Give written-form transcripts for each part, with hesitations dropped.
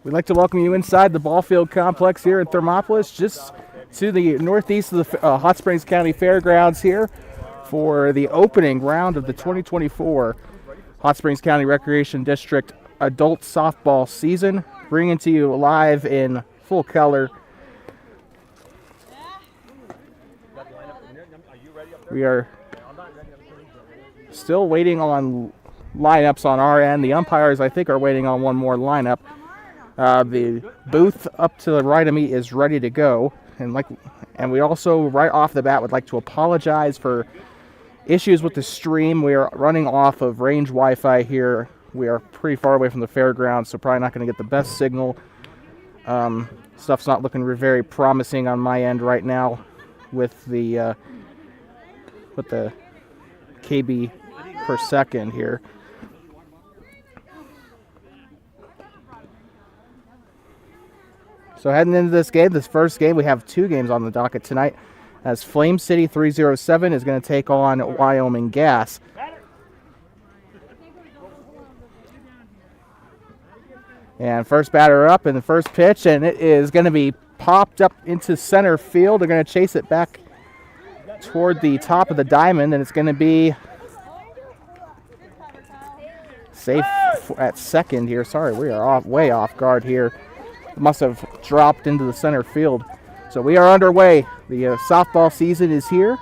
We'd like to welcome you inside the ball field complex here in Thermopolis, just to the northeast of the Hot Springs County Fairgrounds here for the opening round of the 2024 Hot Springs County Recreation District adult softball season, bringing to you live in full color. We are still waiting on lineups on our end. The umpires, I think, are waiting on one more lineup. The booth up to the right of me is ready to go, and we also, right off the bat, would like to apologize for issues with the stream. We are running off of range Wi-Fi here. We are pretty far away from the fairgrounds, so probably not going to get the best signal. Stuff's not looking very promising on my end right now with the KB per second here. So heading into this game, this first game, we have two games on the docket tonight, as Flame City 307 is going to take on Wyoming Gas. And first batter up in the first pitch, and it is going to be popped up into center field. They're going to chase it back toward the top of the diamond, and it's going to be safe at second here. Sorry, we are way off guard here. Must have dropped into the center field. So we are underway. The softball season is here.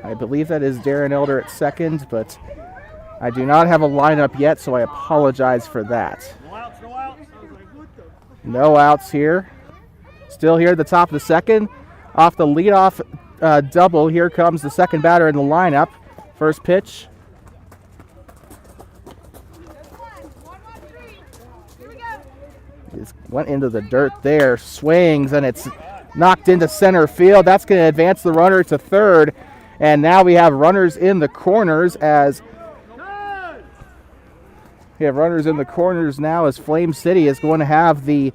I believe that is Darren Elder at second, but I do not have a lineup yet, so I apologize for that. No outs here. Still here at the top of the second. Off the leadoff double, here comes the second batter in the lineup. First pitch. Just went into the dirt there, swings, and it's knocked into center field. That's going to advance the runner to third. And now we have runners in the corners as now as Flame City is going to have the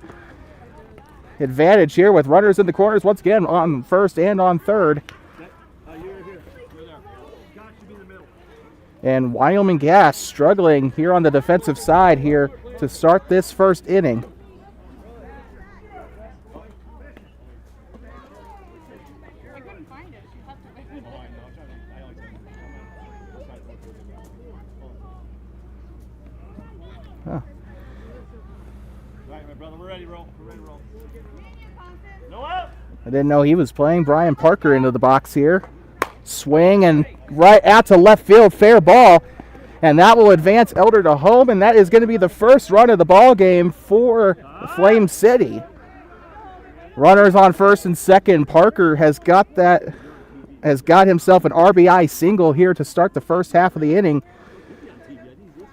advantage here with runners in the corners once again on first and on third. And Wyoming Gas struggling here on the defensive side here to start this first inning. I didn't know he was playing. Brian Parker into the box here. Swing and right out to left field, fair ball. And that will advance Elder to home, and that is going to be the first run of the ball game for Flame City. Runners on first and second. Parker has got himself an RBI single here to start the first half of the inning.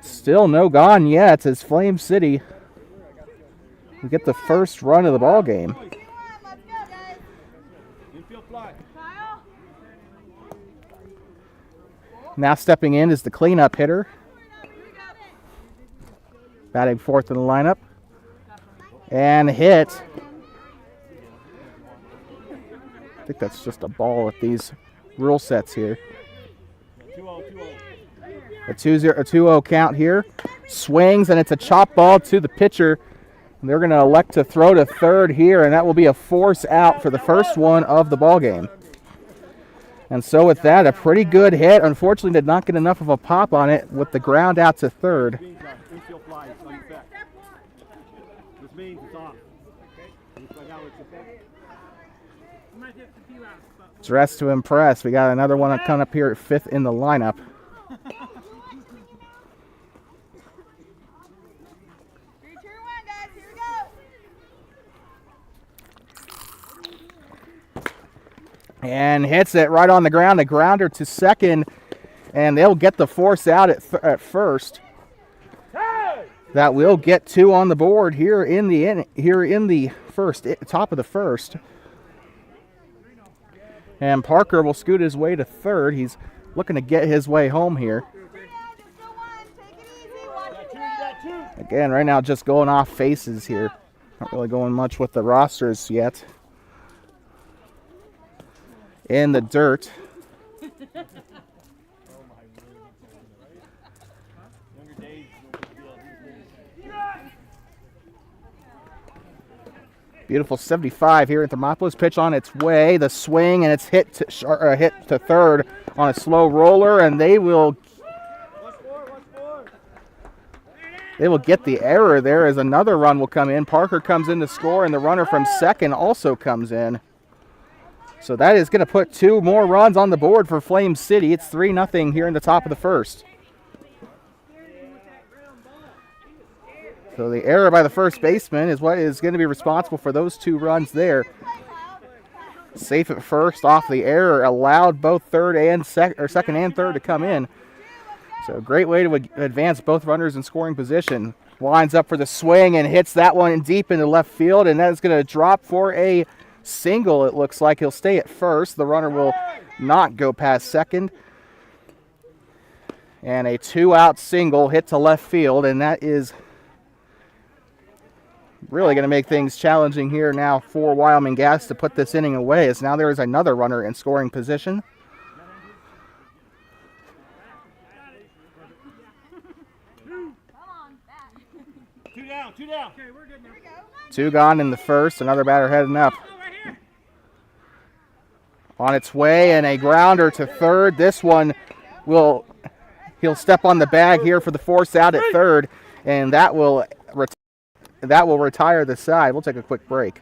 Still no gone yet as Flame City we get the first run of the ball game. Now stepping in is the cleanup hitter. Batting fourth in the lineup. And hit. I think that's just a ball with these rule sets here. A 2-0 count here. Swings, and it's a chop ball to the pitcher. They're going to elect to throw to third here, and that will be a force out for the first one of the ball game. And so with that, a pretty good hit. Unfortunately, did not get enough of a pop on it with the ground out to third. Dress to impress. We got another one coming up here at fifth in the lineup. And hits it right on the ground, a grounder to second, and they'll get the force out at first. That will get two on the board here in the first, top of the first. And Parker will scoot his way to third. He's looking to get his way home here. Again, right now just going off faces here. Not really going much with the rosters yet. In the dirt. Beautiful 75 here at Thermopolis. Pitch on its way. The swing, and it's hit to third on a slow roller, and they will get the error there as another run will come in. Parker comes in to score, and the runner from second also comes in. So that is going to put 2 more runs on the board for Flame City. It's 3-0 here in the top of the first. So the error by the first baseman is what is going to be responsible for those 2 runs there. Safe at first off the error, allowed both second and third to come in. So a great way to advance both runners in scoring position. Winds up for the swing and hits that one deep into left field, and that is going to drop for a single. It looks like he'll stay at first. The runner will not go past second. And a 2-out single hit to left field, and that is really going to make things challenging here now for Wyoming Gas to put this inning away, as now there is another runner in scoring position. Two down. Okay, we're good now. 2 gone in the first. Another batter heading up. On its way, and a grounder to third. This one he'll step on the bag here for the force out at third, and that will retire the side. We'll take a quick break.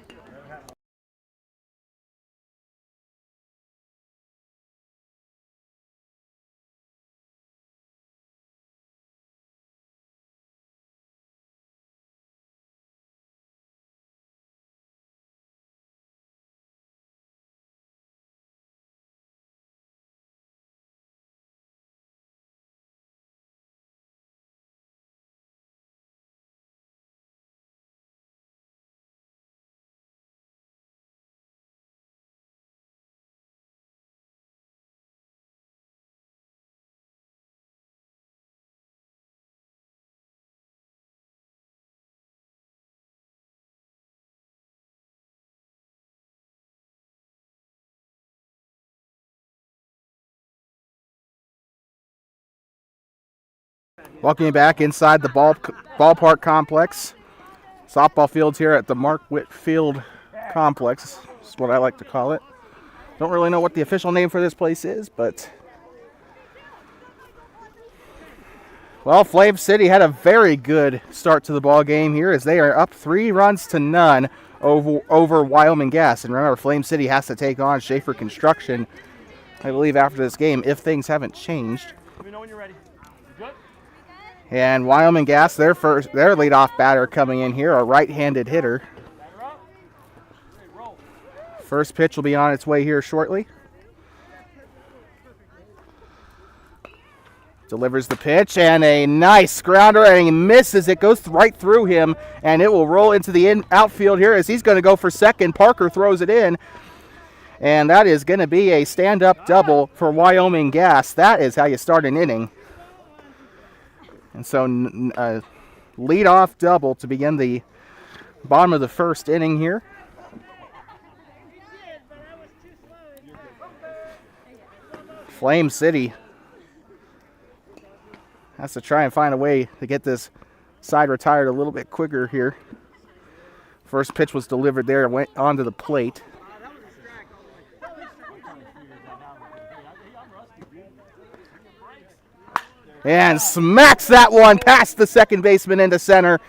Welcome you back inside the ballpark complex. Softball fields here at the Mark Whitfield Complex is what I like to call it. Don't really know what the official name for this place is, but well, Flame City had a very good start to the ball game here as they are up 3-0 over Wyoming Gas. And remember, Flame City has to take on Schaefer Construction, I believe, after this game, if things haven't changed. Let me know when you're ready. Good? And Wyoming Gas, their leadoff batter coming in here, a right-handed hitter. First pitch will be on its way here shortly. Delivers the pitch, and a nice grounder, and he misses. It goes right through him, and it will roll into the outfield here as he's going to go for second. Parker throws it in, and that is going to be a stand-up double for Wyoming Gas. That is how you start an inning. And so lead-off double to begin the bottom of the first inning here. Flame City has to try and find a way to get this side retired a little bit quicker here. First pitch was delivered there and went onto the plate. And smacks that one past the second baseman into center.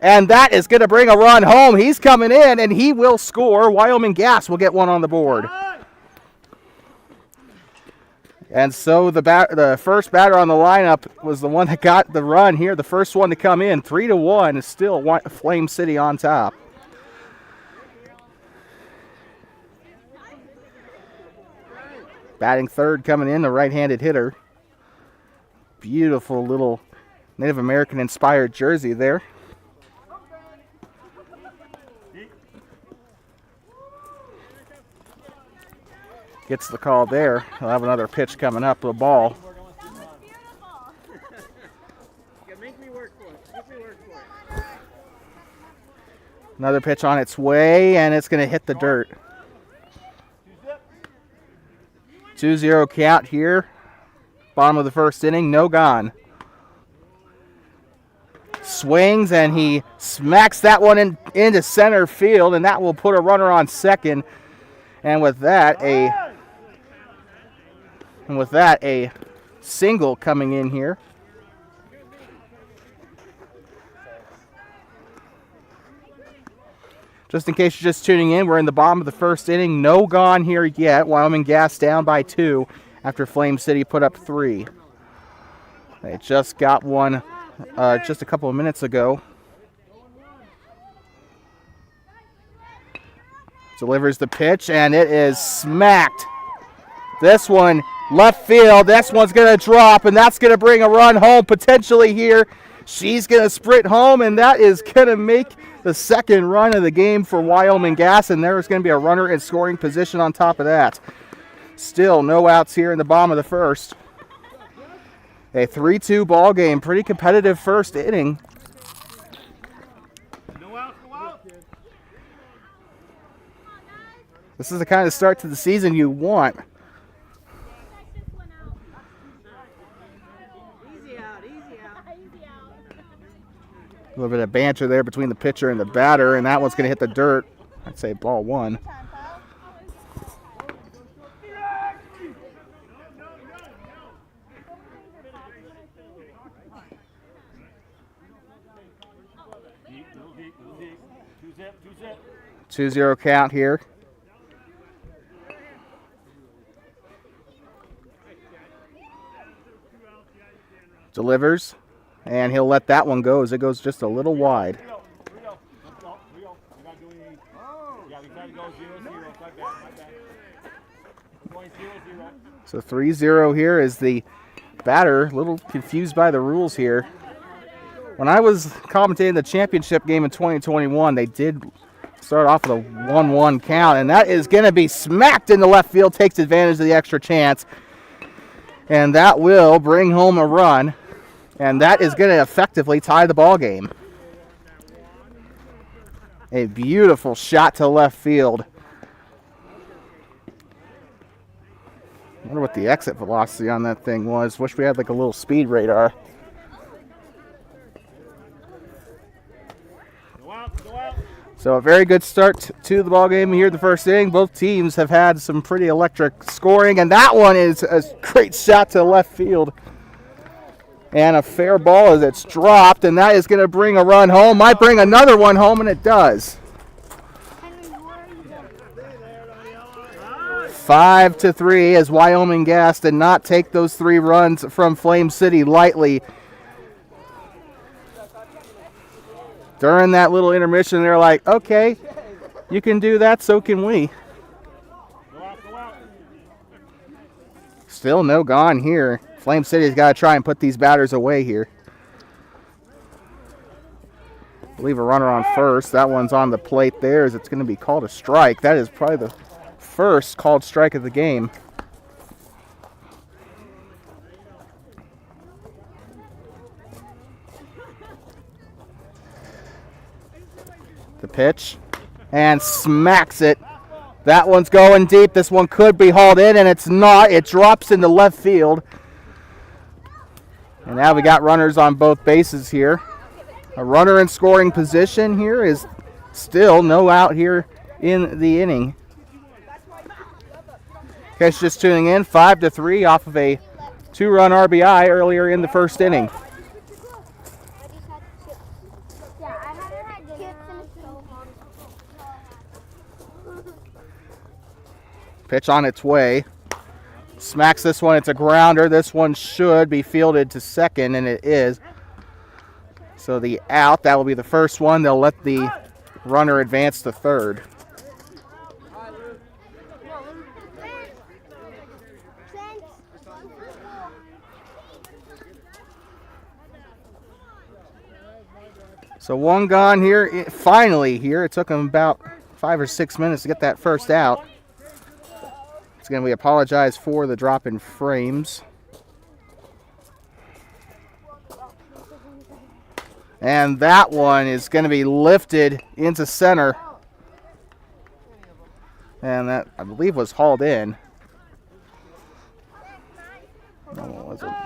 And that is going to bring a run home. He's coming in, and he will score. Wyoming Gas will get one on the board. And so the first batter on the lineup was the one that got the run here, the first one to come in. 3-1 is still Flame City on top. Batting third coming in, the right-handed hitter. Beautiful little Native American-inspired jersey there. Gets the call there. He'll have another pitch coming up, a ball. Another pitch on its way, and it's going to hit the dirt. 2-0 count here. Bottom of the first inning, no gone. swings, and he smacks that one into center field, and that will put a runner on second. And with that, a single coming in here. Just in case you're just tuning in, we're in the bottom of the first inning. No gone here yet. Wyoming Gas down by 2 after Flame City put up 3. They just got one just a couple of minutes ago. Delivers the pitch, and it is smacked. This one, left field. This one's going to drop, and that's going to bring a run home potentially here. She's going to sprint home, and that is going to make the second run of the game for Wyoming Gas, and there is going to be a runner in scoring position on top of that. Still no outs here in the bottom of the first. A 3-2 ball game. Pretty competitive first inning. No out, no out. This is the kind of start to the season you want. A little bit of banter there between the pitcher and the batter, and that one's going to hit the dirt. I'd say ball 1. Two zero count here. Delivers. And he'll let that one go as it goes just a little wide. So 3-0 here is the batter. A little confused by the rules here. When I was commentating the championship game in 2021, they did start off with a 1-1 count. And that is going to be smacked into left field. Takes advantage of the extra chance. And that will bring home a run. And that is going to effectively tie the ball game. A beautiful shot to left field. I wonder what the exit velocity on that thing was. Wish we had like a little speed radar. So a very good start to the ball game here in the first inning. Both teams have had some pretty electric scoring, and that one is a great shot to left field. And a fair ball as it's dropped, and that is going to bring a run home. Might bring another one home, and it does. 5-3 as Wyoming Gas did not take those 3 runs from Flame City lightly. During that little intermission, they're like, okay, you can do that, so can we. Still no gone here. Flame City's got to try and put these batters away here. Leave a runner on first. That one's on the plate there as it's going to be called a strike. That is probably the first called strike of the game. The pitch, and smacks it. That one's going deep. This one could be hauled in, and it's not. It drops into left field. And now we got runners on both bases here. A runner in scoring position here is still no out here in the inning. In case you're just tuning in, 5-3 off of a 2-run RBI earlier in the first inning. Pitch on its way. Smacks this one. It's a grounder. This one should be fielded to second, and it is. So the out, that will be the first one. They'll let the runner advance to third. So one gone here. Finally here. It took them about 5 or 6 minutes to get that first out. Again, we apologize for the drop in frames. And that one is going to be lifted into center. And that, I believe, was hauled in. No, it wasn't.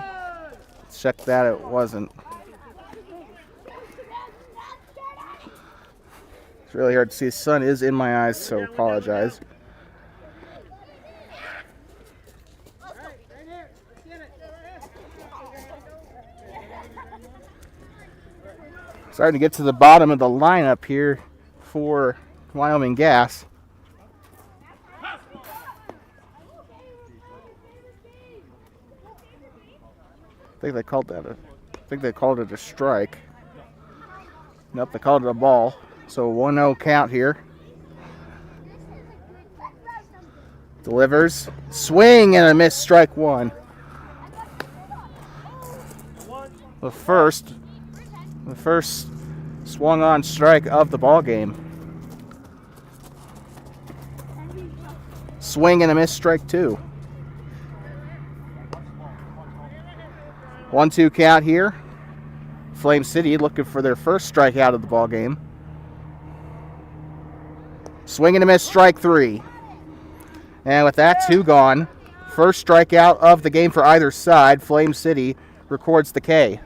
Check that, it wasn't. It's really hard to see. The sun is in my eyes, so apologize. Starting to get to the bottom of the lineup here for Wyoming Gas. I think they called it a strike. Nope, they called it a ball. So 1-0 count here. Delivers. Swing and a miss, strike one. The first swung on strike of the ball game. Swing and a miss, strike two. 1-2 count here. Flame City looking for their first strikeout of the ball game. Swing and a miss, strike three. And with that, two gone. First strikeout of the game for either side. Flame City records the K.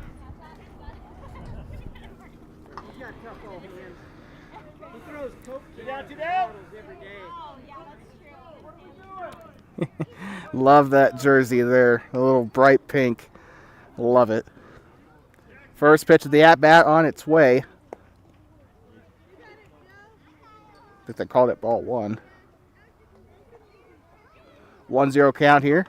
Love that jersey there. A little bright pink. Love it. First pitch of the at-bat on its way. I think they called it ball one. 1-0 count here.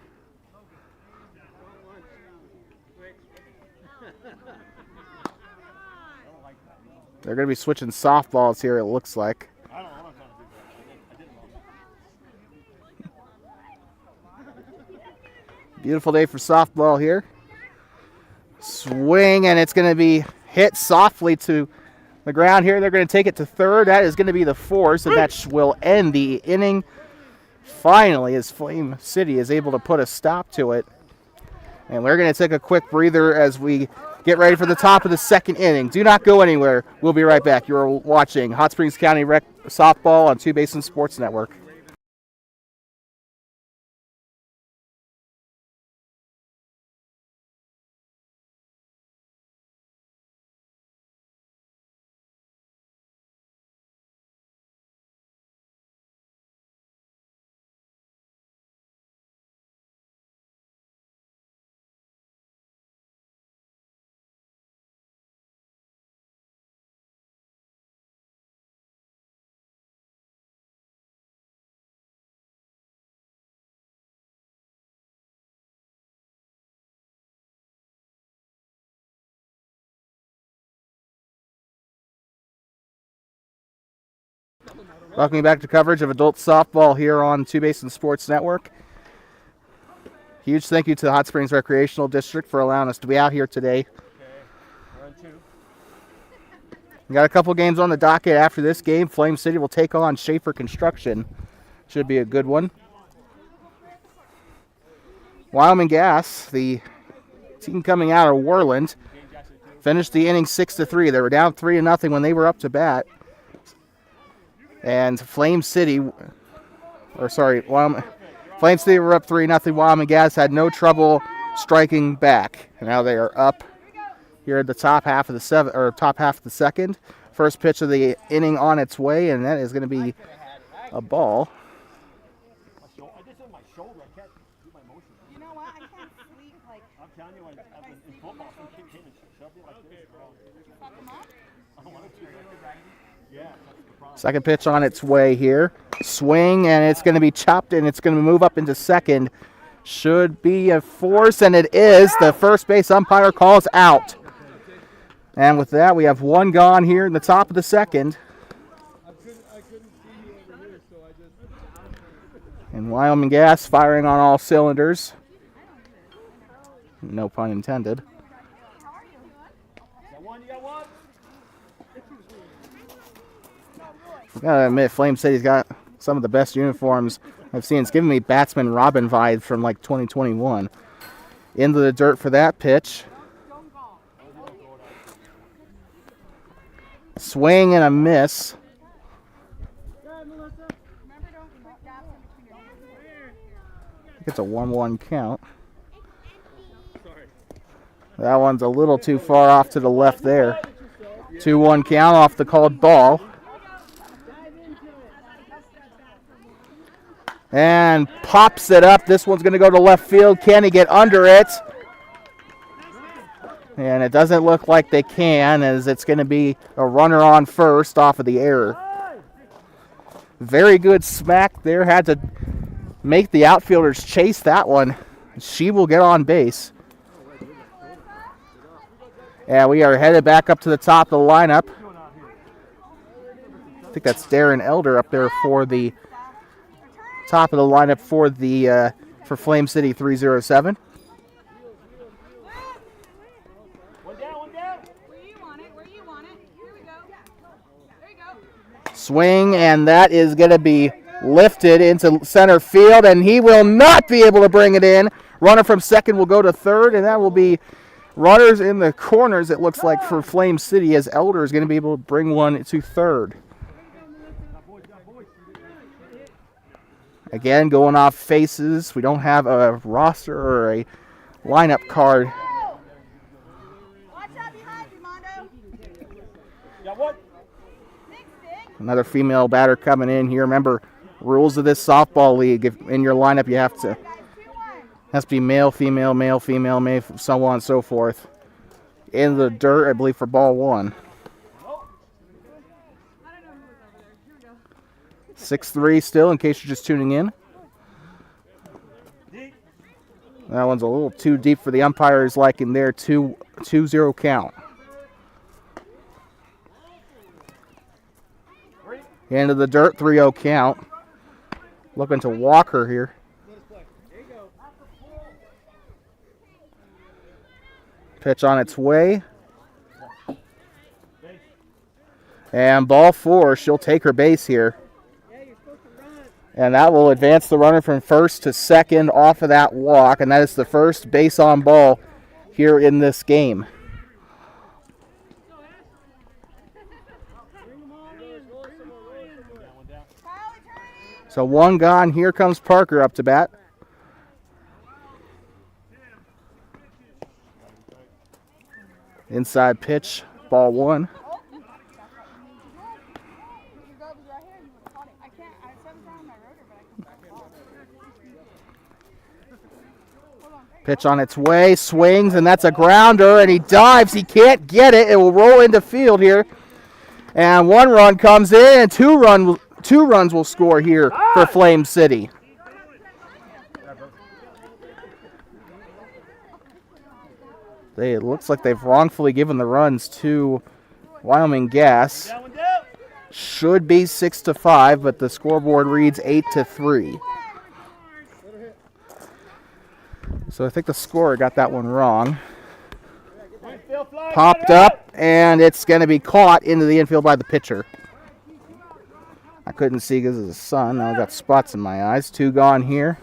They're going to be switching softballs here, it looks like. Beautiful day for softball here. Swing, and it's going to be hit softly to the ground here. They're going to take it to third. That is going to be the force, and that will end the inning. Finally, as Flame City is able to put a stop to it. And we're going to take a quick breather as we get ready for the top of the second inning. Do not go anywhere. We'll be right back. You're watching Hot Springs County Rec Softball on Two Basin Sports Network. Welcome you back to coverage of adult softball here on Two Basin Sports Network. Huge thank you to the Hot Springs Recreational District for allowing us to be out here today. Okay, we're on two. We got a couple games on the docket after this game. Flame City will take on Schaefer Construction. Should be a good one. Wyoming Gas, the team coming out of Worland, finished the inning 6-3. They were down 3-0 when they were up to bat. And Flame City were up 3-0. Wyoming Gas had no trouble striking back. And now they are up here at the top half of the second. First pitch of the inning on its way, and that is going to be a ball. I just on my shoulder. I can't do my motion. You know what? I can't sleep like. I'm telling you, in football, some kid came and shoved it like this. Fuck them up? I wanted to. Yeah, that's the problem. Second pitch on its way here. Swing, and it's going to be chopped, and it's going to move up into second. Should be a force, and it is. The first base umpire calls out. And with that, we have one gone here in the top of the second. And Wyoming Gas firing on all cylinders. No pun intended. I gotta admit, Flame City's got some of the best uniforms I've seen. It's giving me Batsman Robin vibes from like 2021. Into the dirt for that pitch. Swing and a miss. I think it's a 1-1 count. That one's a little too far off to the left there. 2-1 count off the called ball. And pops it up. This one's going to go to left field. Can he get under it? And it doesn't look like they can, as it's going to be a runner on first off of the error. Very good smack there. Had to make the outfielders chase that one. She will get on base. And we are headed back up to the top of the lineup. I think that's Darren Elder up there for the top of the lineup for Flame City 307. One down, one down. Where you want it? Where you want it? Here we go. There you go. Swing, and that is going to be lifted into center field, and he will not be able to bring it in. Runner from second will go to third, and that will be runners in the corners, it looks like, for Flame City, as Elder is going to be able to bring one to third. Again, going off faces. We don't have a roster or a lineup card. Watch out behind you, Mondo. Got one. Big stick. Another female batter coming in here. Remember, rules of this softball league. If in your lineup, you have to Guys, 2-1. has to be male, female, male, female, male, so on and so forth. In the dirt, I believe, for ball one. I don't know who was over there. Here we go. 6-3 still, in case you're just tuning in. That one's a little too deep for the umpires, liking their 2-0 count. Into the dirt, 3-0 count. Looking to Walker here. Pitch on its way. And ball four, she'll take her base here. And that will advance the runner from first to second off of that walk. And that is the first base on ball here in this game. So one gone. Here comes Parker up to bat. Inside pitch, ball one. Your glove is right here. You would have caught it. I can't. I set it down on my rotor, but I can't call it. Hold on. Pitch on its way, swings, and that's a grounder, and he dives. He can't get it. It will roll into field here. And one run comes in, and two runs will score here for Flame City. It looks like they've wrongfully given the runs to Wyoming Gas. Down, one down. Should be 6-5, but the scoreboard reads 8-3. So I think the scorer got that one wrong. Infield fly, Popped got it. up, and it's going to be caught into the infield by the pitcher. I couldn't see because of the sun. Now I've got spots in my eyes. Two gone here.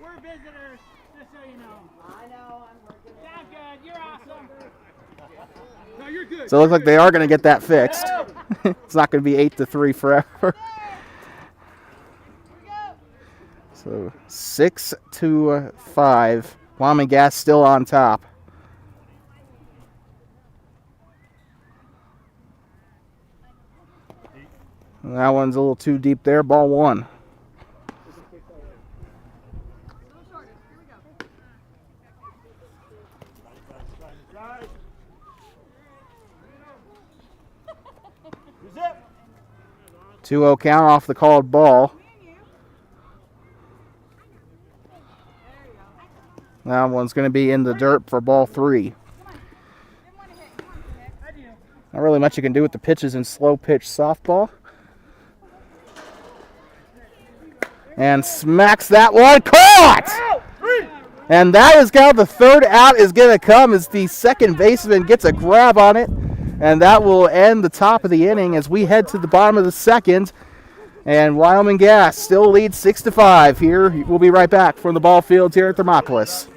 We're visitors, just so you know. I know, I'm working. Sound good, you're awesome. No, you're good. So it looks like they are going to get that fixed. It's not going to be 8-3 forever. So 6-5. Wyoming Gas still on top. And that one's a little too deep there. Ball one. Zip. 2-0 count off the called ball. That one's going to be in the dirt for ball three. Not really much you can do with the pitches in slow pitch softball. And smacks that one. Caught! And that is how the third out is going to come as the second baseman gets a grab on it. And that will end the top of the inning as we head to the bottom of the second. And Wyoming Gas still leads 6-5 here. We'll be right back from the ball fields here at Thermopolis.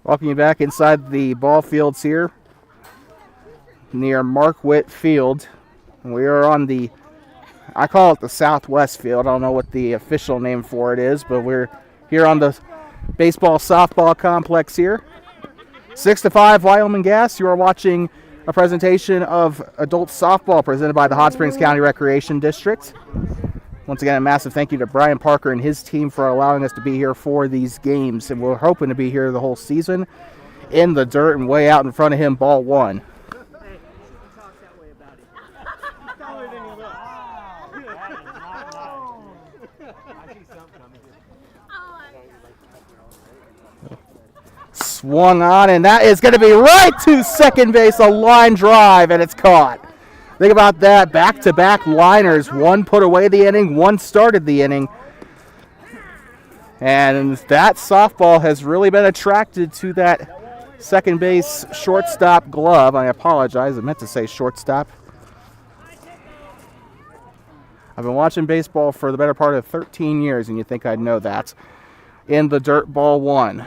Welcome you back inside the ball fields here near Mark Witt Field. We are on the, I call it the Southwest Field. I don't know what the official name for it is, but we're here on the baseball softball complex here. 6-5 Wyoming Gas. You are watching a presentation of adult softball presented by the Hot Springs County Recreation District. Once again, a massive thank you to Brian Parker and his team for allowing us to be here for these games. And we're hoping to be here the whole season in the dirt and way out in front of him, ball one. Swung on, and that is going to be right to second base, a line drive, and it's caught. Think about that, back-to-back liners. One put away the inning, one started the inning. And that softball has really been attracted to that second base shortstop glove. I apologize, I meant to say shortstop. I've been watching baseball for the better part of 13 years, and you'd think I'd know that. In the dirt, ball one.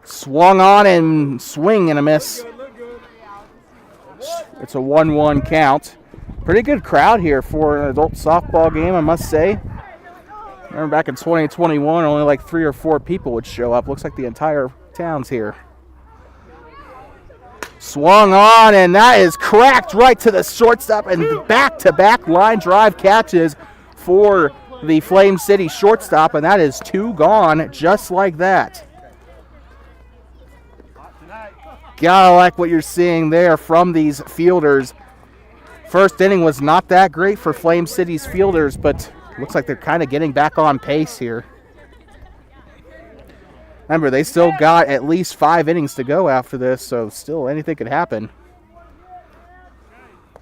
Swung on and swing and a miss. It's a 1-1 count. Pretty good crowd here for an adult softball game, I must say. Remember back in 2021, only like 3 or 4 people would show up. Looks like the entire town's here. Swung on, and that is cracked right to the shortstop, and back-to-back line drive catches for the Flame City shortstop, and that is 2 gone just like that. Gotta like what you're seeing there from these fielders. First inning was not that great for Flame City's fielders, but looks like they're kind of getting back on pace here. Remember, they still got at least 5 innings to go after this, so still anything could happen.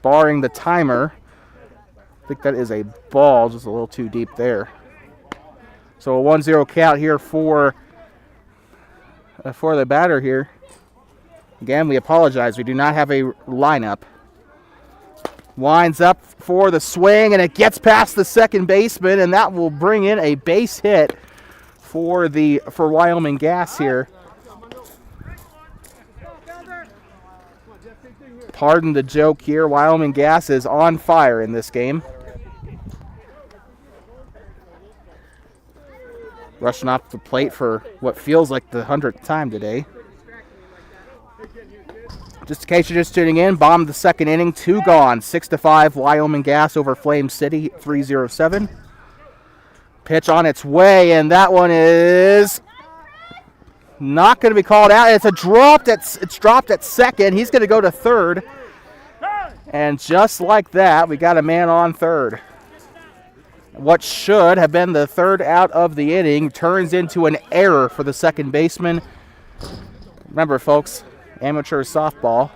Barring the timer. I think that is a ball, just a little too deep there. So a 1-0 count here for the batter here. Again, we apologize. We do not have a lineup. Winds up for the swing, and it gets past the second baseman, and that will bring in a base hit for Wyoming Gas here. Pardon the joke here. Wyoming Gas is on fire in this game. Rushing off the plate for what feels like the 100th time today. Just in case you're just tuning in, bombed the second inning, 2 gone. 6-5 Wyoming Gas over Flame City, 3-0-7. Pitch on its way, and that one is not going to be called out. It's dropped at second. He's going to go to third. And just like that, we got a man on third. What should have been the third out of the inning turns into an error for the second baseman. Remember, folks, amateur softball.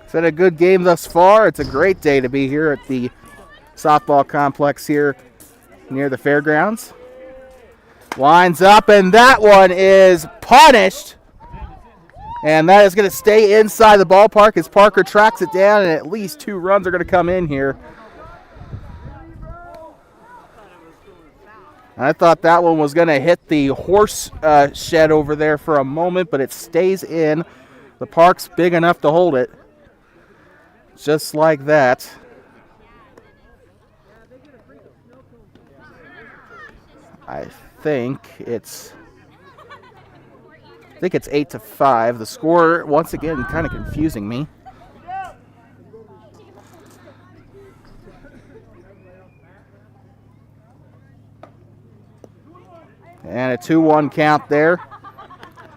It's been a good game thus far. It's a great day to be here at the softball complex here near the fairgrounds. Lines up, and that one is punished. And that is going to stay inside the ballpark as Parker tracks it down, and at least 2 runs are going to come in here. I thought that one was going to hit the horse shed over there for a moment, but it stays in. The park's big enough to hold it. Just like that. I think it's 8-5. The score, once again, kind of confusing me. And a 2-1 count there.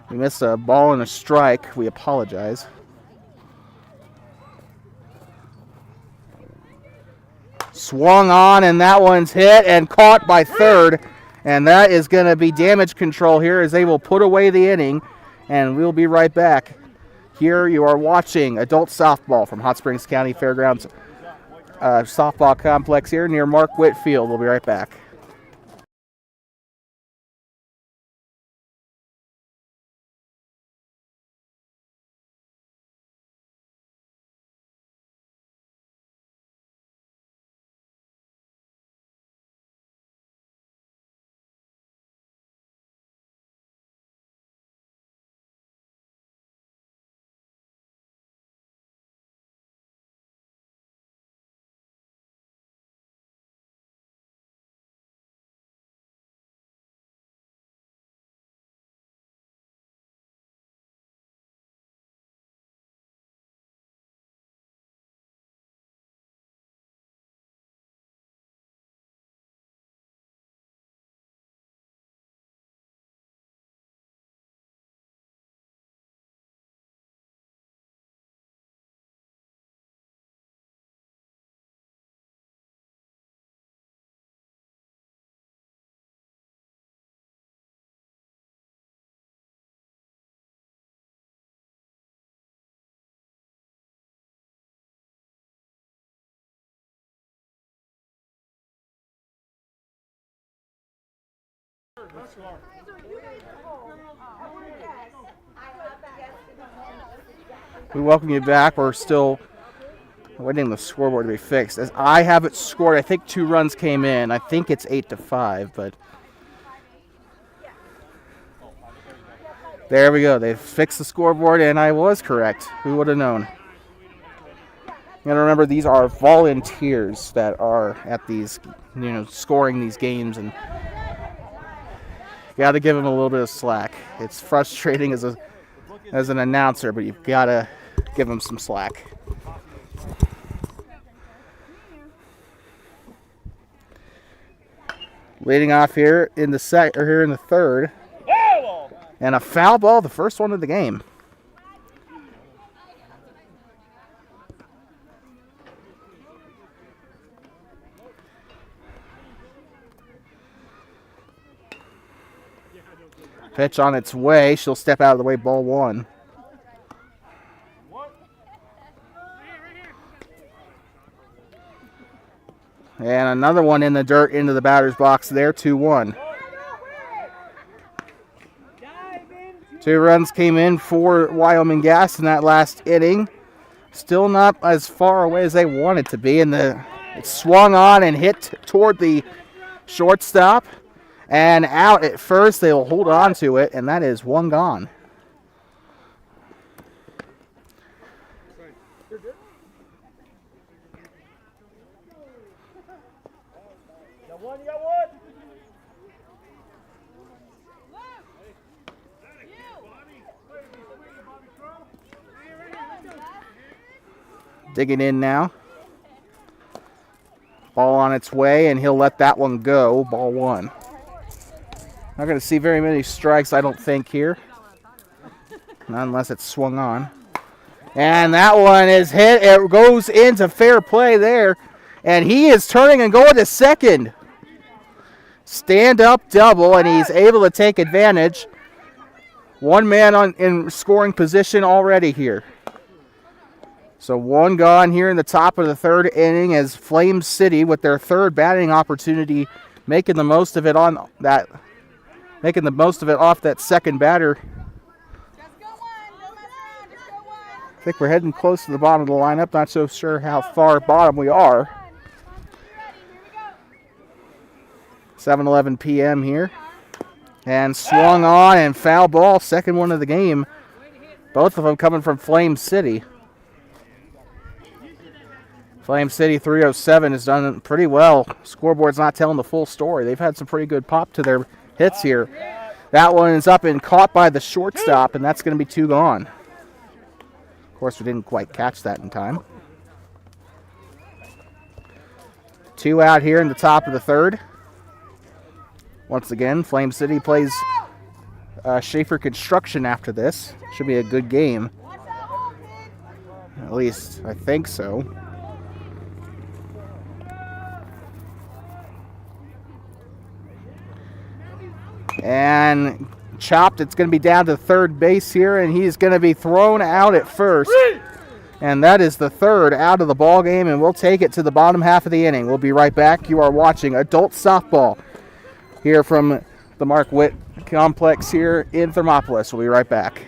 We missed a ball and a strike. We apologize. Swung on, and that one's hit and caught by third. And that is going to be damage control here as they will put away the inning. And we'll be right back. Here you are watching adult softball from Hot Springs County Fairgrounds softball complex here near Mark Witt Field. We'll be right back. We welcome you back. We're still waiting the scoreboard to be fixed. As I have it scored, I think 2 runs came in. I think it's 8-5, but there we go. They fixed the scoreboard, and I was correct. Who would have known? You gotta remember, these are volunteers that are at these, scoring these games, and you gotta give them a little bit of slack. It's frustrating as an announcer, but you've gotta give them some slack. Leading off here in the third, and a foul ball, the first one of the game. Pitch on its way. She'll step out of the way. Ball 1. And another one in the dirt into the batter's box there. 2-1. 2 runs came in for Wyoming Gas in that last inning. Still not as far away as they wanted to be. And it swung on and hit toward the shortstop. And out at first, they will hold on to it, and that is 1 gone. Digging in now. Ball on its way, and he'll let that one go. Ball 1. Not going to see very many strikes, I don't think, here. Not unless it's swung on. And that one is hit. It goes into fair play there. And he is turning and going to second. Stand-up double, and he's able to take advantage. 1 man in scoring position already here. So 1 gone here in the top of the 3rd inning as Flame City, with their 3rd batting opportunity, making the most of it off that 2nd batter. I think we're heading close to the bottom of the lineup. Not so sure how far bottom we are. 7:11 p.m. here. And swung on and foul ball. 2nd one of the game. Both of them coming from Flame City. Flame City 307 has done pretty well. Scoreboard's not telling the full story. They've had some pretty good pop to their hits here. That one is up and caught by the shortstop, and that's going to be 2 gone. Of course, we didn't quite catch that in time. 2 out here in the top of the 3rd. Once again, Flame City plays Schaefer Construction after this. Should be a good game. At least, I think so. And chopped. It's going to be down to 3rd base here, and he's going to be thrown out at first. And that is the 3rd out of the ball game, and we'll take it to the bottom half of the inning. We'll be right back. You are watching adult softball here from the Mark Witt Complex here in Thermopolis. We'll be right back.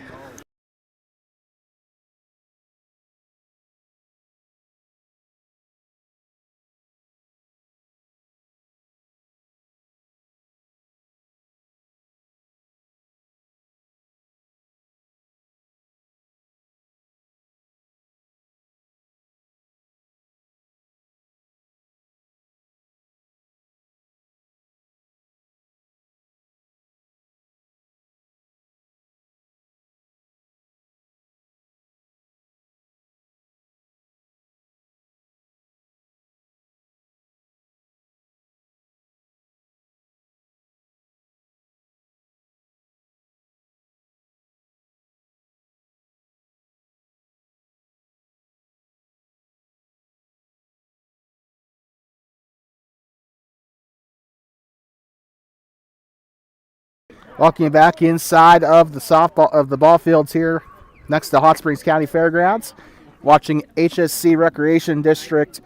Walking back inside of the ball fields here next to Hot Springs County Fairgrounds. Watching HSC Recreation District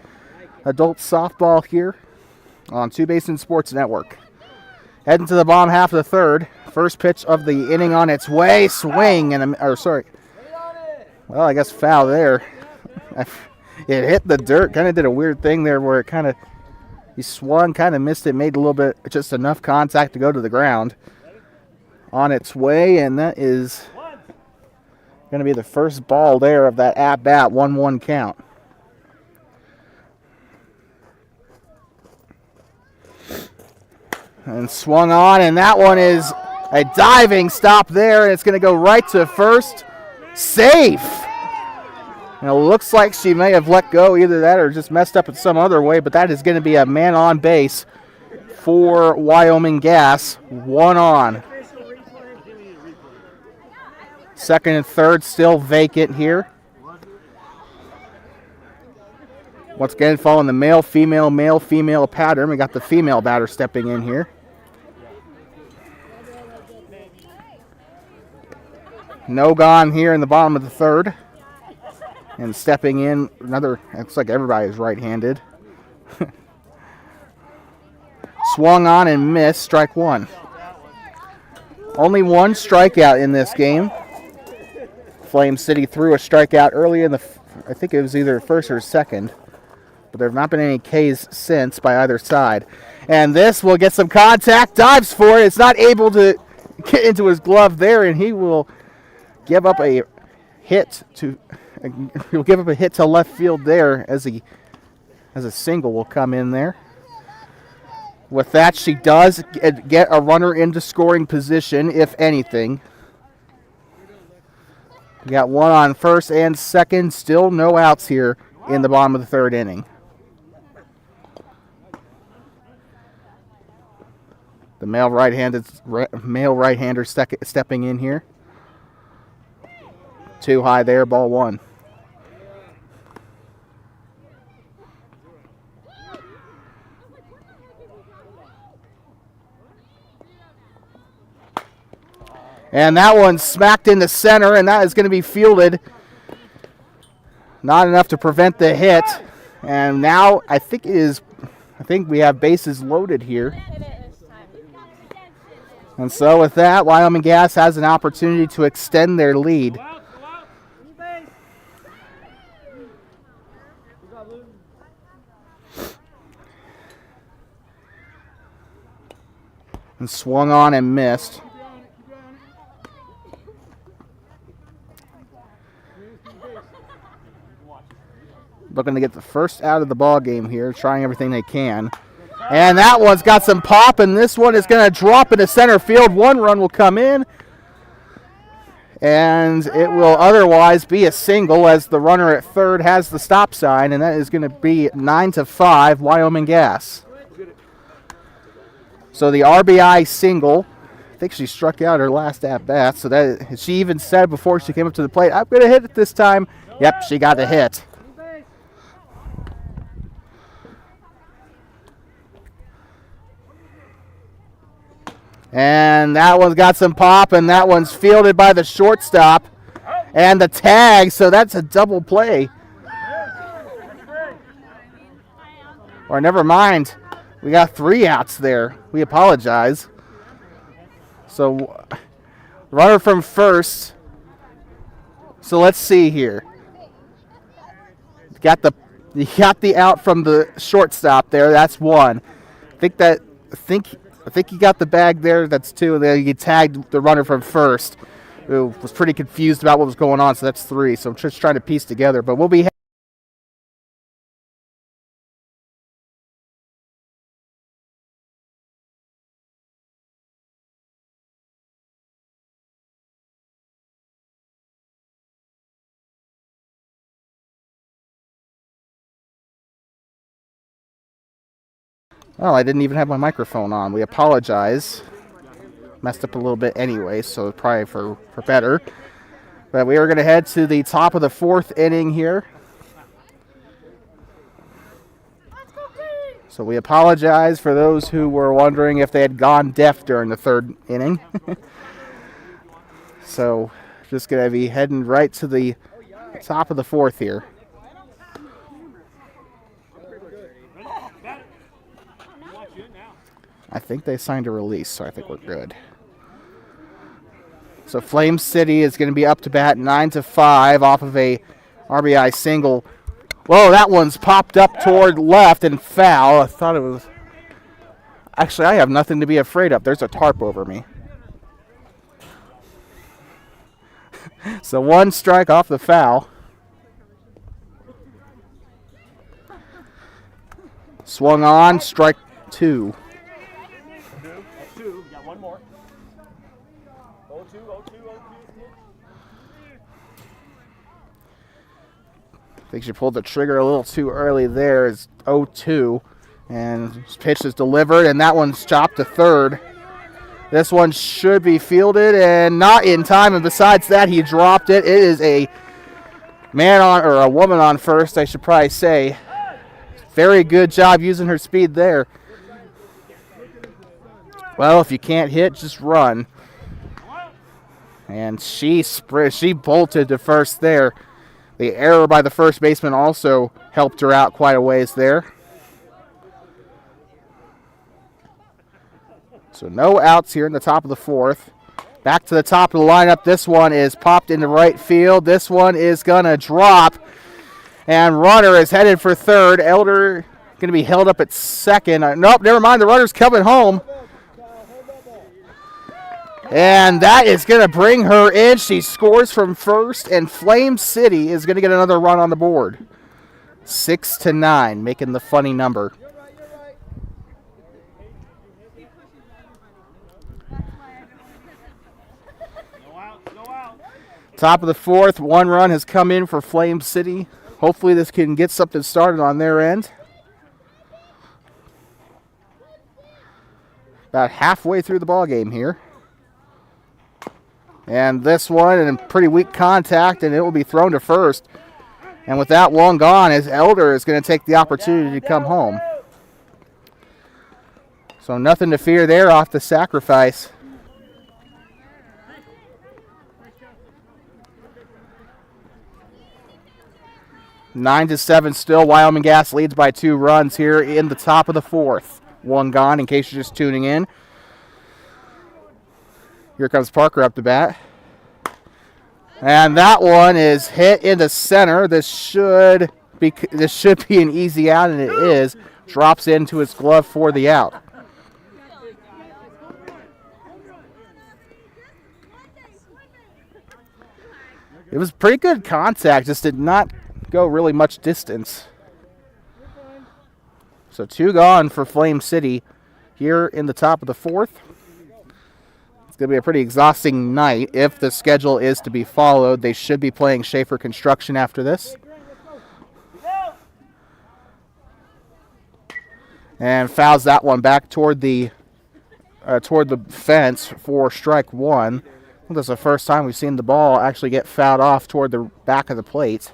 adult softball here on Two Basin Sports Network. Heading to the bottom half of the third. First pitch of the inning on its way. Swing and well, I guess foul there. It hit the dirt. Kind of did a weird thing there where it he swung, kind of missed it, made a little bit, just enough contact to go to the ground. On its way, and that is going to be the first ball there of that at-bat, 1-1 count. And swung on, and that one is a diving stop there, and it's going to go right to first. Safe! And it looks like she may have let go, either that or just messed up in some other way, but that is going to be a man on base for Wyoming Gas. 1 on. Second and third still vacant here. Once again, following the male-female pattern. We got the female batter stepping in here. No gone here in the bottom of the third. And stepping in, looks like everybody is right-handed. Swung on and missed, strike one. Only one strikeout in this game. Flame City threw a strikeout early in I think it was either first or second. But there have not been any Ks since by either side. And this will get some contact, dives for it. It's not able to get into his glove there, and he will give up a hit to left field there as a single will come in there. With that, she does get a runner into scoring position, if anything. We got one on first and second. Still no outs here in the bottom of the third inning. The male right-hander stepping in here. Too high there, ball one. And that one smacked into center, and that is going to be fielded. Not enough to prevent the hit. And now I think we have bases loaded here. And so with that, Wyoming Gas has an opportunity to extend their lead. And swung on and missed. Looking to get the first out of the ball game here, trying everything they can. And that one's got some pop, and this one is going to drop into center field. One run will come in, and it will otherwise be a single as the runner at third has the stop sign, and that is going to be 9-5 Wyoming Gas. So the RBI single, I think she struck out her last at-bat, so that she even said before she came up to the plate, I'm going to hit it this time. Yep, she got the hit. And that one's got some pop, and that one's fielded by the shortstop. And the tag, so that's a double play. Or never mind, we got 3 outs there. We apologize. So, runner from first. So let's see here. You got the out from the shortstop there. That's 1. I think he got the bag there. That's 2. And then he tagged the runner from first, who was pretty confused about what was going on. So that's 3. So I'm just trying to piece together. But we'll be. Well, I didn't even have my microphone on. We apologize. Messed up a little bit anyway, so probably for better. But we are going to head to the top of the 4th inning here. So we apologize for those who were wondering if they had gone deaf during the 3rd inning. So just going to be heading right to the top of the 4th here. I think they signed a release, so I think we're good. So Flame City is going to be up to bat 9-5 off of a RBI single. Whoa, that one's popped up toward left and foul. I thought it was... Actually, I have nothing to be afraid of. There's a tarp over me. So 1 strike off the foul. Swung on, strike 2. 2. Got one more. 0-2, 0-2, 0-2. I think she pulled the trigger a little too early there. It's 0-2. And this pitch is delivered, and that one's chopped to third. This one should be fielded, and not in time. And besides that, he dropped it. It is a man on, or a woman on first, I should probably say. Very good job using her speed there. Well, if you can't hit, just run. And she bolted to first there. The error by the first baseman also helped her out quite a ways there. So no outs here in the top of the 4th. Back to the top of the lineup. This one is popped into right field. This one is going to drop. And runner is headed for third. Elder going to be held up at second. Nope, never mind. The runner's coming home. And that is going to bring her in. She scores from first, and Flame City is going to get another run on the board. 6-9, making the funny number. Top of the 4th, 1 run has come in for Flame City. Hopefully this can get something started on their end. About halfway through the ball game here. And this one in pretty weak contact, and it will be thrown to first. And with that one gone, his Elder is going to take the opportunity to come home. So nothing to fear there off the sacrifice. Nine to 7 still. Wyoming Gas leads by 2 runs here in the top of the 4th. 1 gone in case you're just tuning in. Here comes Parker up to bat. And that one is hit into center. This should be an easy out, and it is. Drops into his glove for the out. It was pretty good contact, just did not go really much distance. So 2 gone for Flame City here in the top of the 4th. It's going to be a pretty exhausting night if the schedule is to be followed. They should be playing Schaefer Construction after this. And fouls that one back toward the fence for strike 1. I think that's the first time we've seen the ball actually get fouled off toward the back of the plate.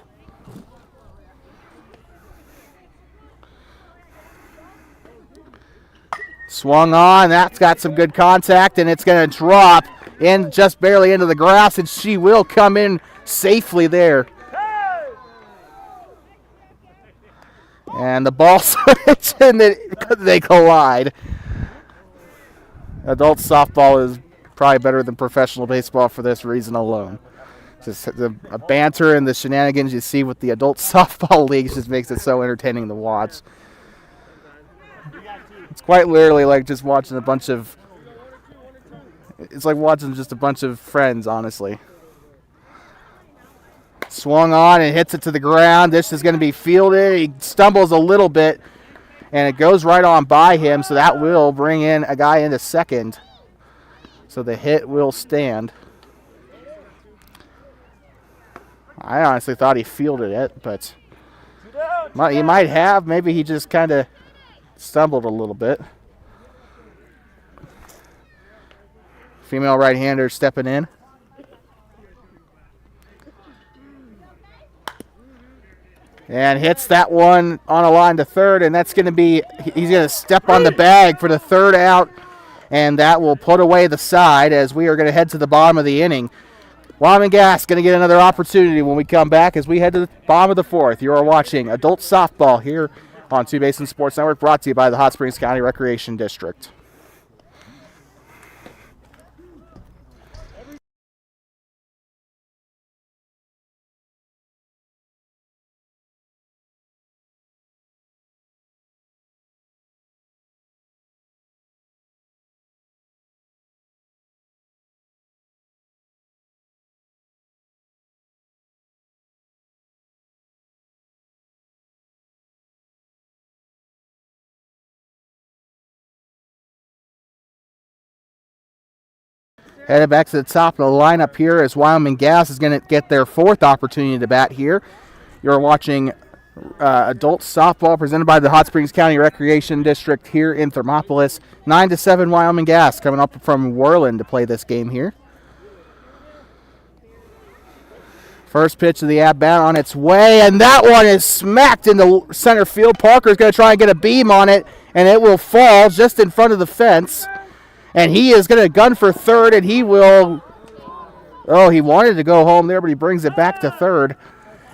Swung on, that's got some good contact, and it's going to drop in just barely into the grass, and she will come in safely there. And the ball switch, and they collide. Adult softball is probably better than professional baseball for this reason alone. Just the banter and the shenanigans you see with the adult softball leagues just makes it so entertaining to watch. It's quite literally like just watching it's like watching just a bunch of friends, honestly. Swung on and hits it to the ground. This is going to be fielded. He stumbles a little bit, and it goes right on by him, so that will bring in a guy into second. So the hit will stand. I honestly thought he fielded it, but he might have. Maybe he just kind of stumbled a little bit. Female right-hander stepping in. And hits that one on a line to third, and that's going to be, he's going to step on the bag for the third out, and that will put away the side as we are going to head to the bottom of the inning. Wyoming Gas going to get another opportunity when we come back as we head to the bottom of the 4th. You are watching adult softball here on Two Basin Sports Network, brought to you by the Hot Springs County Recreation District. Headed back to the top of the lineup here as Wyoming Gas is going to get their 4th opportunity to bat here. You're watching adult softball presented by the Hot Springs County Recreation District here in Thermopolis. 9-7 Wyoming Gas coming up from Worland to play this game here. First pitch of the at-bat on its way, and that one is smacked into center field. Parker's going to try and get a beam on it, and it will fall just in front of the fence. And he is going to gun for third, and he will... Oh, he wanted to go home there, but he brings it back to third.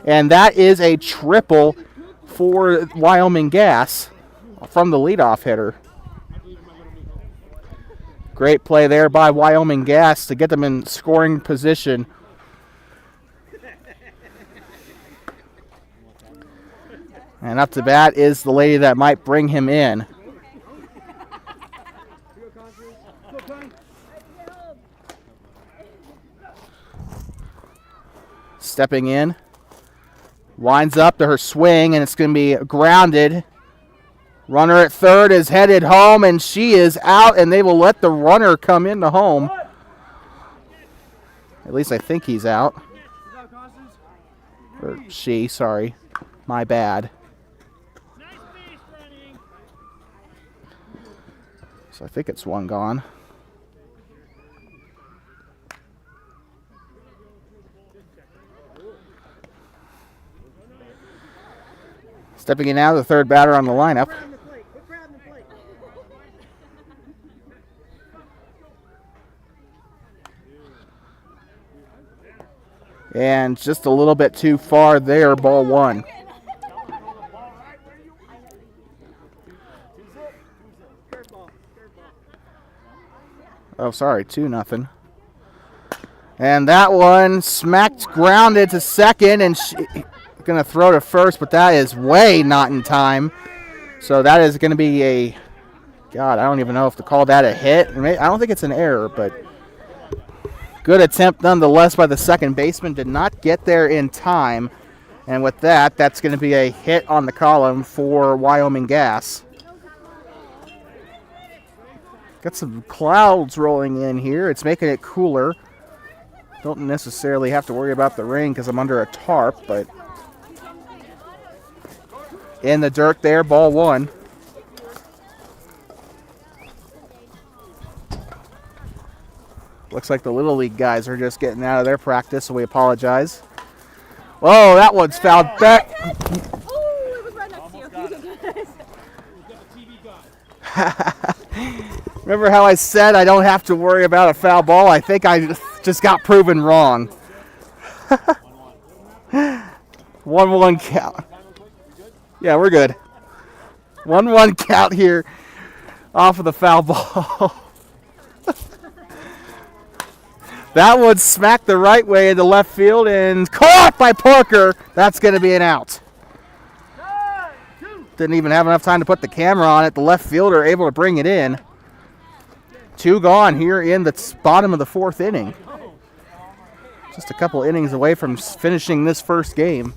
And that is a triple for Wyoming Gas from the leadoff hitter. Great play there by Wyoming Gas to get them in scoring position. And up to bat is the lady that might bring him in. Stepping in. Winds up to her swing, and it's going to be grounded. Runner at third is headed home, and she is out, and they will let the runner come into home. At least I think he's out. Or she, sorry. My bad. So I think it's one gone. Stepping in now, the third batter on the lineup. And just a little bit too far there, ball one. Oh, sorry, 2-0. And that one smacked, grounded to second, and going to throw to first, but that is way not in time. So that is going to be a, God, I don't even know if to call that a hit. I don't think it's an error, but good attempt nonetheless by the second baseman. Did not get there in time. And with that, that's going to be a hit on the column for Wyoming Gas. Got some clouds rolling in here. It's making it cooler. Don't necessarily have to worry about the rain because I'm under a tarp, but in the dirt there, ball one. Looks like the Little League guys are just getting out of their practice, so we apologize. Whoa, that one's fouled back. Oh, it was right next to you. Remember how I said I don't have to worry about a foul ball? I think I just got proven wrong. 1-1 count. Yeah, we're good. 1-1 count here off of the foul ball. That one smacked the right way into left field and caught by Parker. That's going to be an out. Didn't even have enough time to put the camera on it. The left fielder able to bring it in. 2 gone here in the bottom of the 4th inning. Just a couple innings away from finishing this first game.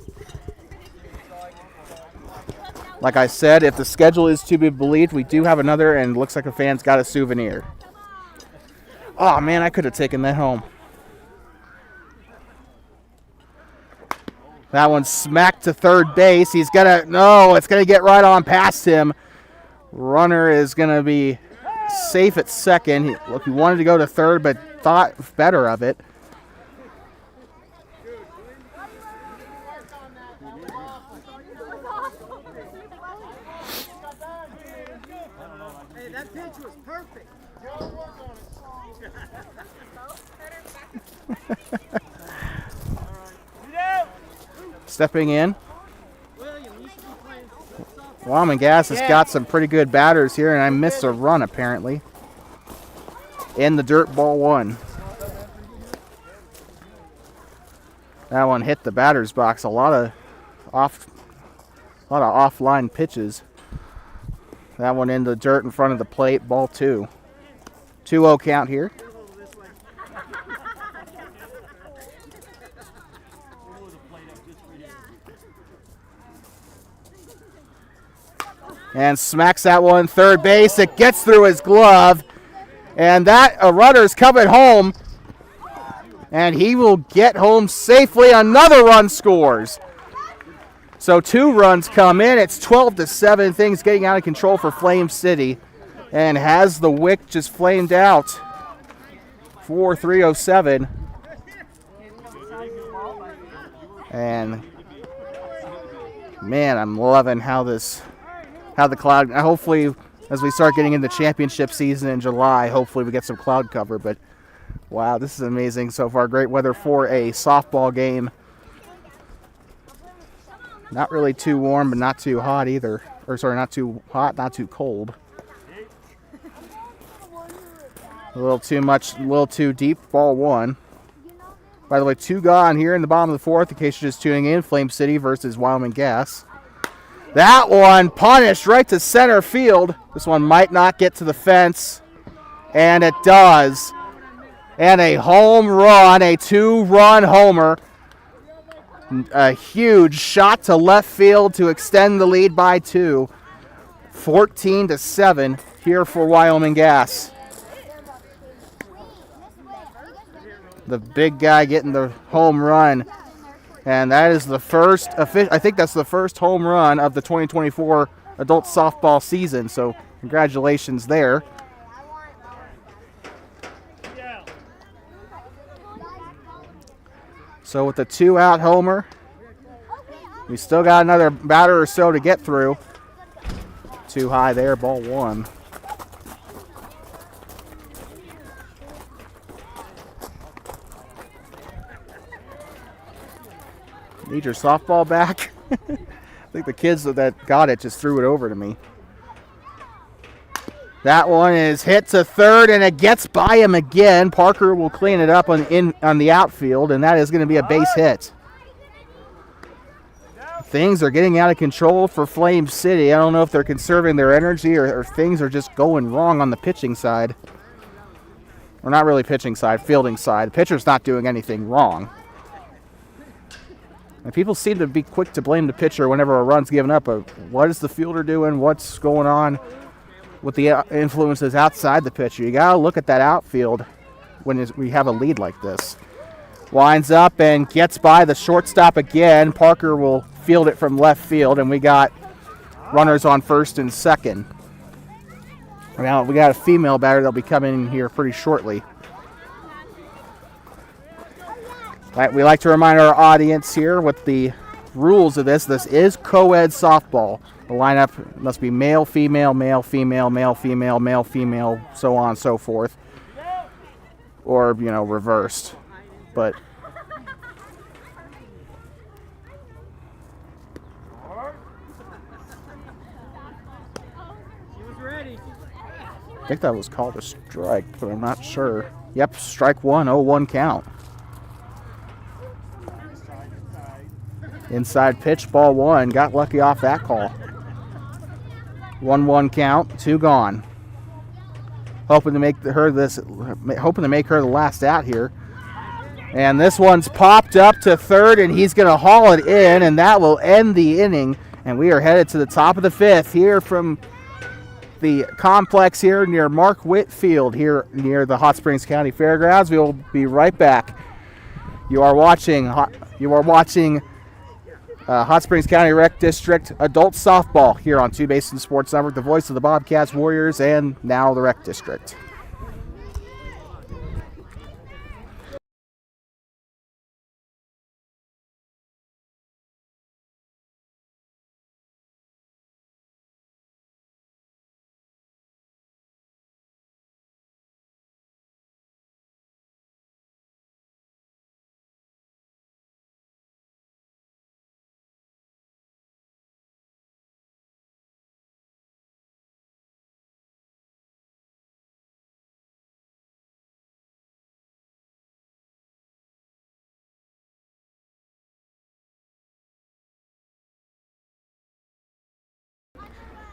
Like I said, if the schedule is to be believed, we do have another, and looks like a fan's got a souvenir. Oh, man, I could have taken that home. That one smacked to third base. He's going to, no, it's going to get right on past him. Runner is going to be safe at second. Look, he wanted to go to third, but thought better of it. Hey, that pitch was perfect. Stepping in. Wyoming Gas has got some pretty good batters here, and I missed a run apparently. In the dirt, ball one. That one hit the batter's box. A lot of offline pitches. That one in the dirt in front of the plate, ball two. 2-0 count here. And smacks that one third base. It gets through his glove. And that runner's coming home. And he will get home safely. Another run scores. So 2 runs come in. It's 12-7. Things getting out of control for Flame City. And has the wick just flamed out for 3:07. And man, I'm loving how the cloud, hopefully as we start getting into championship season in July, hopefully we get some cloud cover. But wow, this is amazing so far. Great weather for a softball game. Not really too warm, but not too hot either. Or sorry, not too hot, not too cold. A little too much, a little too deep. Ball 1. By the way, 2 gone here in the bottom of the 4th, in case you're just tuning in. Flame City versus Wyoming Gas. That one punished right to center field. This one might not get to the fence, and it does. And a home run, a 2-run homer. A huge shot to left field to extend the lead by 2. 14-7 here for Wyoming Gas. The big guy getting the home run. And that is the first, I think that's the first home run of the 2024 adult softball season. So congratulations there. So with the 2-out homer, we still got another batter or so to get through. Too high there, ball 1. Need your softball back? I think the kids that got it just threw it over to me. That one is hit to third, and it gets by him again. Parker will clean it up on the outfield, and that is going to be a base hit. Things are getting out of control for Flame City. I don't know if they're conserving their energy or things are just going wrong on the pitching side. Or not really pitching side, fielding side. The pitcher's not doing anything wrong. And people seem to be quick to blame the pitcher whenever a run's given up. What is the fielder doing? What's going on with the influences outside the pitcher? You got to look at that outfield when we have a lead like this. Winds up and gets by the shortstop again. Parker will field it from left field, and we got runners on first and second. Now we got a female batter that'll be coming in here pretty shortly. We like to remind our audience here what the rules of this. This is co-ed softball. The lineup must be male, female, male, female, male, female, male, female, so on and so forth. Or, reversed. But I think that was called a strike, but I'm not sure. Yep, strike 1, 0-1 count. Inside pitch, ball 1. Got lucky off that call. 1-1 count, 2 gone. Hoping to make her the last out here. And this one's popped up to third, and he's going to haul it in, and that will end the inning. And we are headed to the top of the 5th here from the complex here near Mark Witt Field here near the Hot Springs County Fairgrounds. We will be right back. You are watching Hot Springs County Rec District Adult Softball here on Two Basin Sports Network, the voice of the Bobcats, Warriors, and now the Rec District.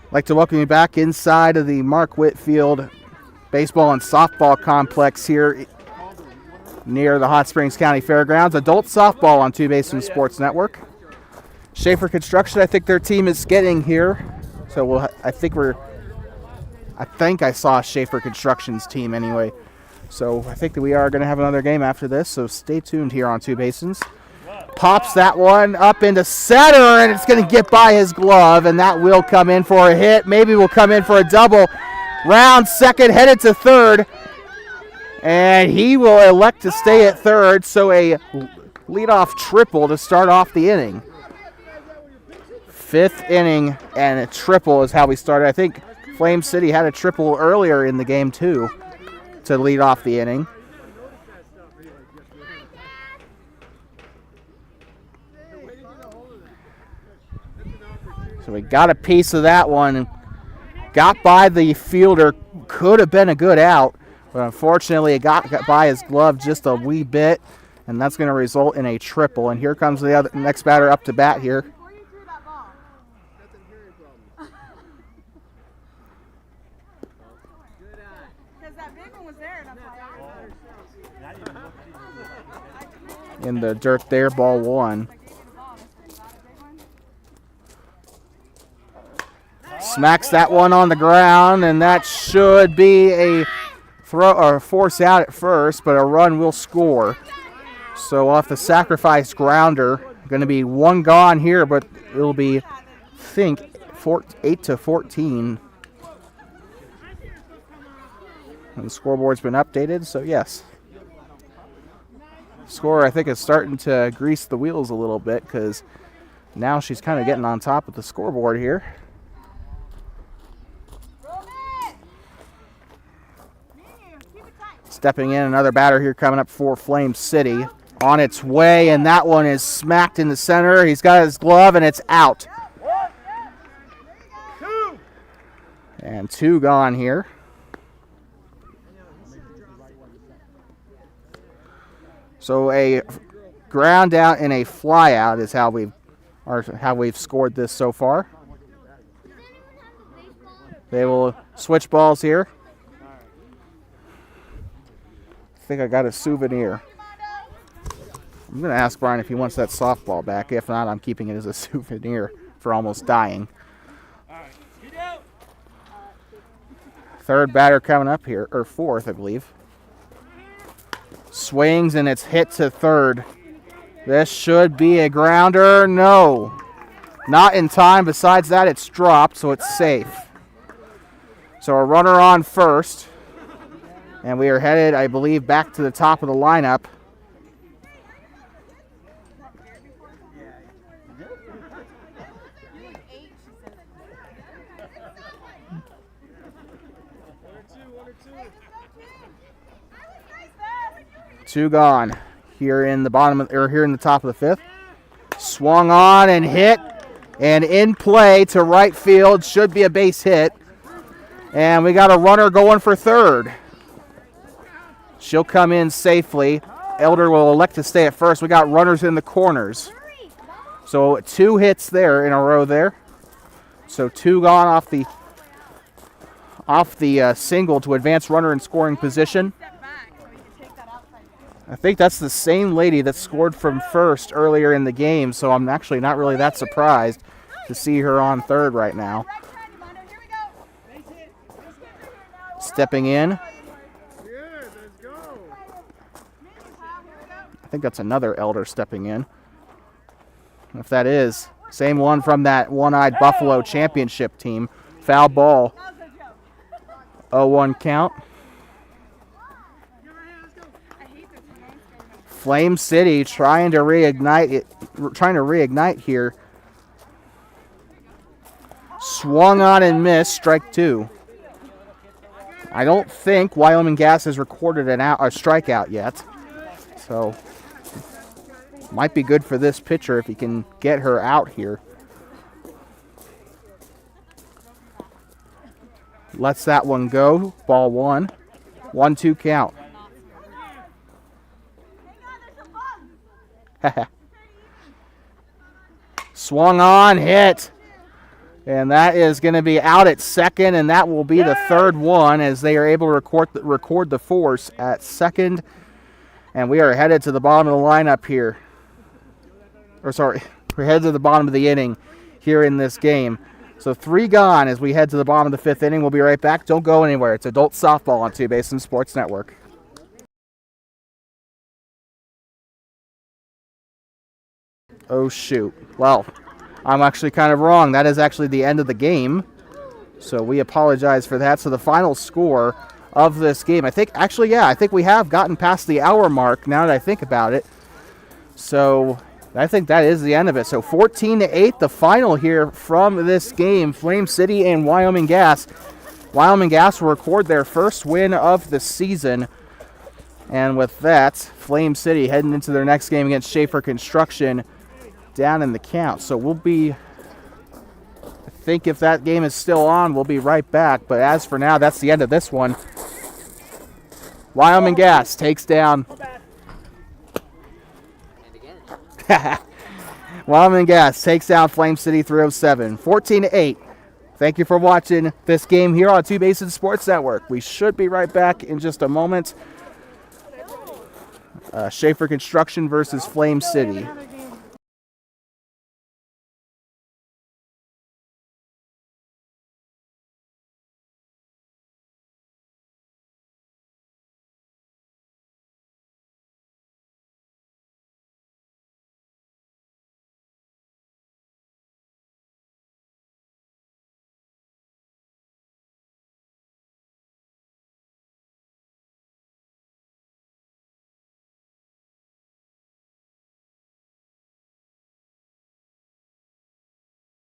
I'd like to welcome you back inside of the Mark Witt Field baseball and softball complex here near the Hot Springs County Fairgrounds. Adult softball on Two Basin Sports Network. Schaefer Construction, I think their team is getting here. So I think I saw Schaefer Construction's team anyway. So I think that we are going to have another game after this, so stay tuned here on Two Basins. Pops that one up into center, and it's going to get by his glove, and that will come in for a hit. Maybe will come in for a double. Round second, headed to third, and he will elect to stay at third, so a leadoff triple to start off the inning. Fifth inning, and a triple is how we started. I think Flame City had a triple earlier in the game, too, to lead off the inning. So we got a piece of that one. Got by the fielder. Could have been a good out, but unfortunately it got by his glove just a wee bit, and that's going to result in a triple. And here comes the next batter up to bat here. In the dirt there, ball one. Smacks that one on the ground, and that should be a throw or force out at first, but a run will score. So off the sacrifice grounder, going to be one gone here, but it'll be, I think, 8-14. And the scoreboard's been updated, so yes. Score, I think, is starting to grease the wheels a little bit because now she's kind of getting on top of the scoreboard here. Stepping in, another batter here coming up for Flame City. On its way, and that one is smacked in the center. He's got his glove, and it's out. And two gone here. So a ground out and a fly out is how we've scored this so far. They will switch balls here. I think I got a souvenir. I'm going to ask Brian if he wants that softball back. If not, I'm keeping it as a souvenir for almost dying. Third batter coming up here, or fourth, I believe. Swings, and it's hit to third. This should be a grounder. No. Not in time. Besides that, it's dropped, so it's safe. So a runner on first. And we are headed, I believe, back to the top of the lineup. Two gone here in the bottom of, or here in the top of the fifth. Swung on and hit, and in play to right field. Should be a base hit. And we got a runner going for third. She'll come in safely. Elder will elect to stay at first. We got runners in the corners. So two hits there in a row there. So two gone off the single to advance runner in scoring position. I think that's the same lady that scored from first earlier in the game, so I'm actually not really that surprised to see her on third right now. Stepping in. I think that's another Elder stepping in. If that is, same one from that one-eyed Buffalo championship team. Foul ball. 0-1 count. Flame City trying to reignite here. Swung on and missed, strike two. I don't think Wyoming Gas has recorded a strikeout yet. So might be good for this pitcher if he can get her out here. Lets that one go. Ball one. 1-2 count. Swung on, hit. And that is going to be out at second, and that will be the third one as they are able to record the force at second. And we are headed to the bottom of the lineup here. We're headed to the bottom of the inning here in this game. So three gone as we head to the bottom of the fifth inning. We'll be right back. Don't go anywhere. It's adult softball on Two Basin Sports Network. Oh, shoot. Well, I'm actually kind of wrong. That is actually the end of the game. So we apologize for that. So the final score of this game, I think, actually, yeah, I think we have gotten past the hour mark now that I think about it. So I think that is the end of it. So 14-8, the final here from this game, Flame City and Wyoming Gas. Wyoming Gas will record their first win of the season. And with that, Flame City heading into their next game against Schaefer Construction down in the count. So we'll be, I think if that game is still on, we'll be right back. But as for now, that's the end of this one. Wyoming Gas takes down. Wyoming Gas takes down Flame City 307, 14-8. Thank you for watching this game here on Two Bases Sports Network. We should be right back in just a moment. Schaefer Construction versus Flame City.